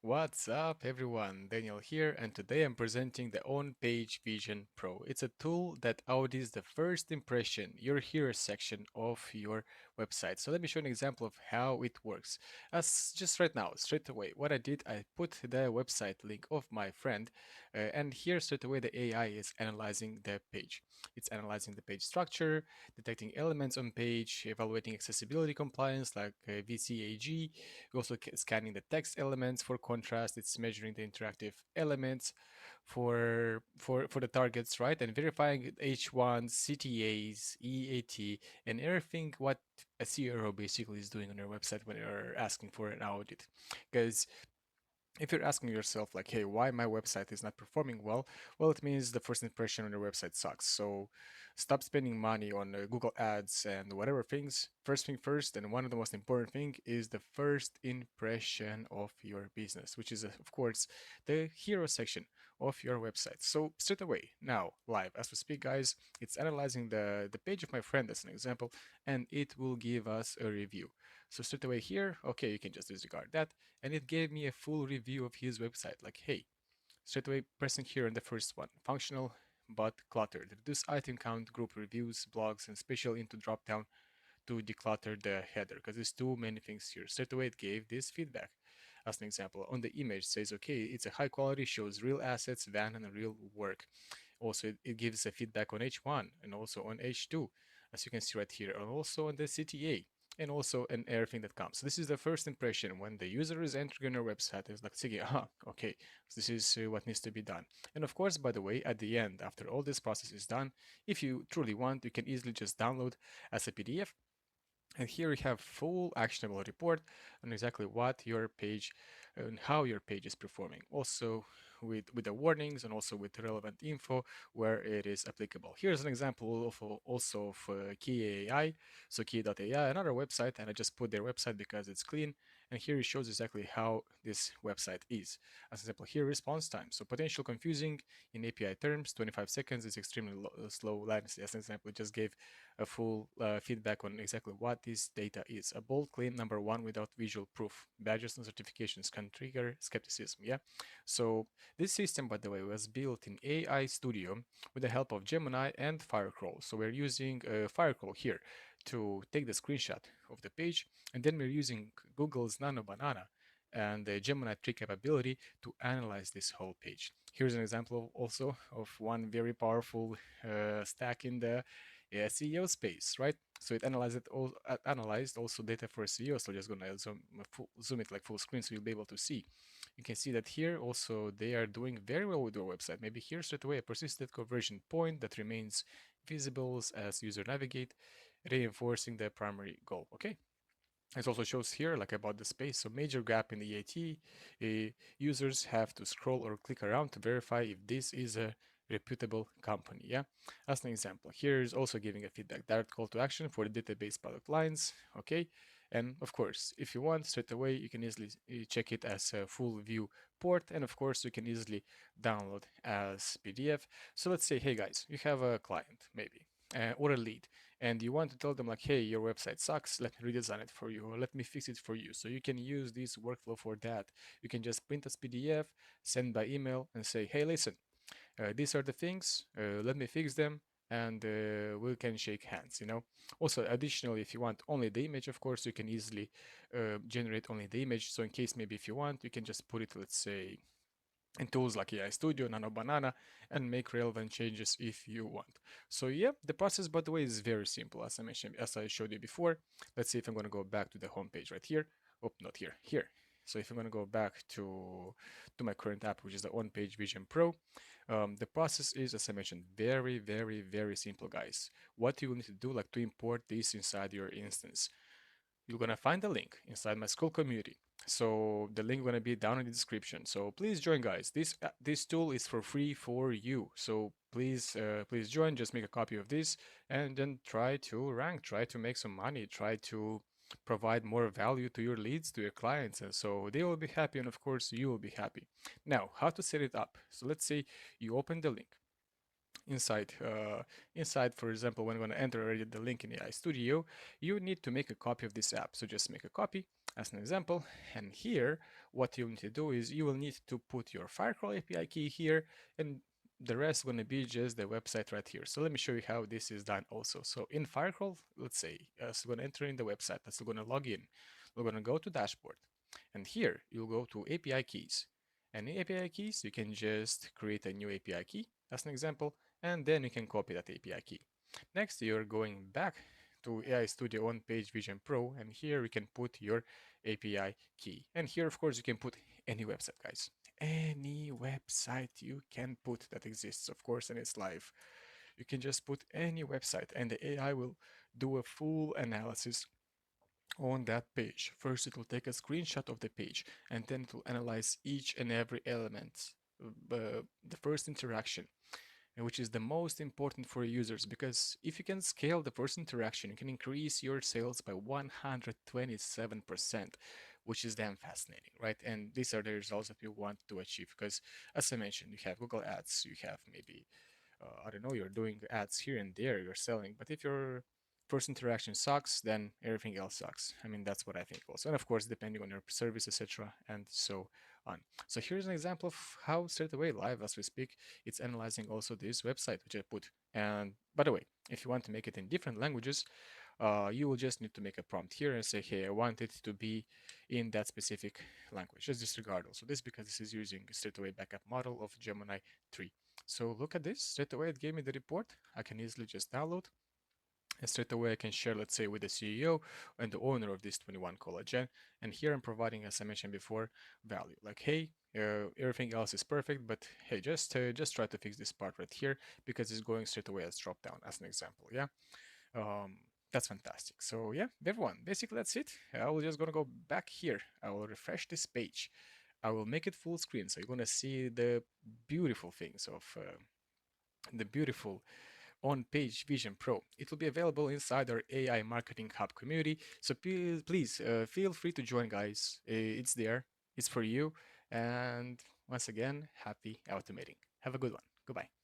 What's up, everyone? Daniel here, and today I'm presenting the On Page Vision Pro. It's a tool that audits the first impression, your hero section of your website. So let me show an example of how it works. As just right now, straight away, what I did, I put the website link of my friend, and here straight away the AI is analyzing the page. It's analyzing the page structure, detecting elements on page, evaluating accessibility compliance like VCAG, also scanning the text elements for contrast. It's measuring the interactive elements for the targets, right? And verifying H1s, CTAs, EAT, and everything what a CRO basically is doing on your website when you're asking for an audit. Because if you're asking yourself like, hey, why my website is not performing well, it means the first impression on your website sucks. So stop spending money on Google ads and whatever things. First thing first, and one of the most important thing is the first impression of your business, which is of course the hero section of your website. So straight away now, live as we speak, guys, it's analyzing the page of my friend as an example, and it will give us a review. So straight away here, okay, you can just disregard that, and it gave me a full review of his website. Like, hey, straight away pressing here on the first one, functional but cluttered. Reduce item count, group reviews, blogs, and special into dropdown to declutter the header because there's too many things here. Straight away it gave this feedback. As an example, on the image says, okay, it's a high quality, shows real assets, van, and real work. Also, it gives a feedback on H1 and also on H2, as you can see right here, and also on the CTA, and also in everything that comes. So this is the first impression when the user is entering your website. It's like thinking, okay, so this is what needs to be done. And of course, by the way, at the end, after all this process is done, if you truly want, you can easily just download as a PDF, and here we have full actionable report on exactly what your page and how your page is performing. Also with the warnings and also with relevant info where it is applicable. Here's an example of also of Key.ai. So Key.ai, another website, and I just put their website because it's clean. And here it shows exactly how this website is. As an example, here response time. So potential confusing in API terms, 25 seconds is extremely slow latency. As an example, it just gave a full feedback on exactly what this data is. A bold claim number one without visual proof. Badges and certifications can trigger skepticism. Yeah. So this system, by the way, was built in AI Studio with the help of Gemini and Firecrawl. So we're using Firecrawl here to take the screenshot of the page, and then we're using Google's Nano Banana and the Gemini tree capability to analyze this whole page. Here's an example also of one very powerful stack in the SEO space, right? So it analyzed also data for SEO. So just gonna zoom it like full screen so you'll be able to see. You can see that here also they are doing very well with your website. Maybe here straight away a persistent conversion point that remains visible as user navigate, reinforcing the primary goal. Okay. It also shows here like about the space. So major gap in EAT. Users have to scroll or click around to verify if this is a reputable company. Yeah, as an example, here is also giving a feedback direct call to action for the database product lines. Okay, and of course, if you want straight away, you can easily check it as a full view port, and of course, you can easily download as PDF. So let's say, hey guys, you have a client maybe or a lead, and you want to tell them like, hey, your website sucks, let me redesign it for you, or let me fix it for you. So you can use this workflow for that. You can just print as PDF, send by email, and say, hey, listen, these are the things, let me fix them, and we can shake hands, you know. Also, additionally, if you want only the image, of course, you can easily generate only the image. So in case maybe if you want, you can just put it, let's say, in tools like AI Studio, Nano Banana, and make relevant changes if you want. So yeah, the process, by the way, is very simple, as I mentioned, as I showed you before. Let's see if I'm going to go back to the home page right here. Oh, not here, here. So if I'm going to go back to my current app, which is the On Page Vision Pro, the process is, as I mentioned, very, very, very simple, guys. What you will need to do, like to import this inside your instance, you're gonna find the link inside my school community. So the link gonna be down in the description. So please join, guys. This tool is for free for you. So please join. Just make a copy of this and then try to rank. Try to make some money. Try to provide more value to your leads, to your clients, and so they will be happy, and of course you will be happy. Now, how to set it up? So let's say you open the link inside, for example, when I'm going to enter already the link in AI Studio, you need to make a copy of this app. So just make a copy as an example. And here, what you need to do is you will need to put your Firecrawl API key here, and the rest is going to be just the website right here. So let me show you how this is done also. So in Firecrawl, let's say, so we're going to enter in the website, that's going to log in. We're going to go to dashboard, and here you'll go to API keys. And in API keys, you can just create a new API key as an example, and then you can copy that API key. Next, you're going back to AI Studio on Page Vision Pro, and here you can put your API key. And here, of course, you can put any website, guys. Any website you can put that exists, of course, and it's live. You can just put any website, and the AI will do a full analysis on that page. First, it will take a screenshot of the page, and then it will analyze each and every element, the first interaction, which is the most important for users, because if you can scale the first interaction, you can increase your sales by 127%, which is damn fascinating, right? And these are the results that you want to achieve, because as I mentioned, you have Google Ads, you have maybe I don't know, you're doing ads here and there, you're selling, but if your first interaction sucks, then everything else sucks. I mean, that's what I think also. And of course, depending on your service, etc., and so on. So here's an example of how straight away live as we speak, it's analyzing also this website which I put. And by the way, if you want to make it in different languages, you will just need to make a prompt here and say, hey, I want it to be in that specific language. Just disregard also this because this is using straight away backup model of Gemini 3. So look at this, straight away it gave me the report. I can easily just download, and straight away I can share, let's say, with the CEO and the owner of this 21 collagen. And here I'm providing, as I mentioned before, value. Like, hey, everything else is perfect, but hey, just try to fix this part right here because it's going straight away as drop down, as an example. Yeah, um, that's fantastic. So yeah, everyone, basically that's it. I will just gonna go back here. I will refresh this page. I will make it full screen, so you're gonna see the beautiful things of the beautiful on-page Vision Pro. It will be available inside our AI Marketing Hub community. So please feel free to join, guys. It's there. It's for you. And once again, happy automating. Have a good one. Goodbye.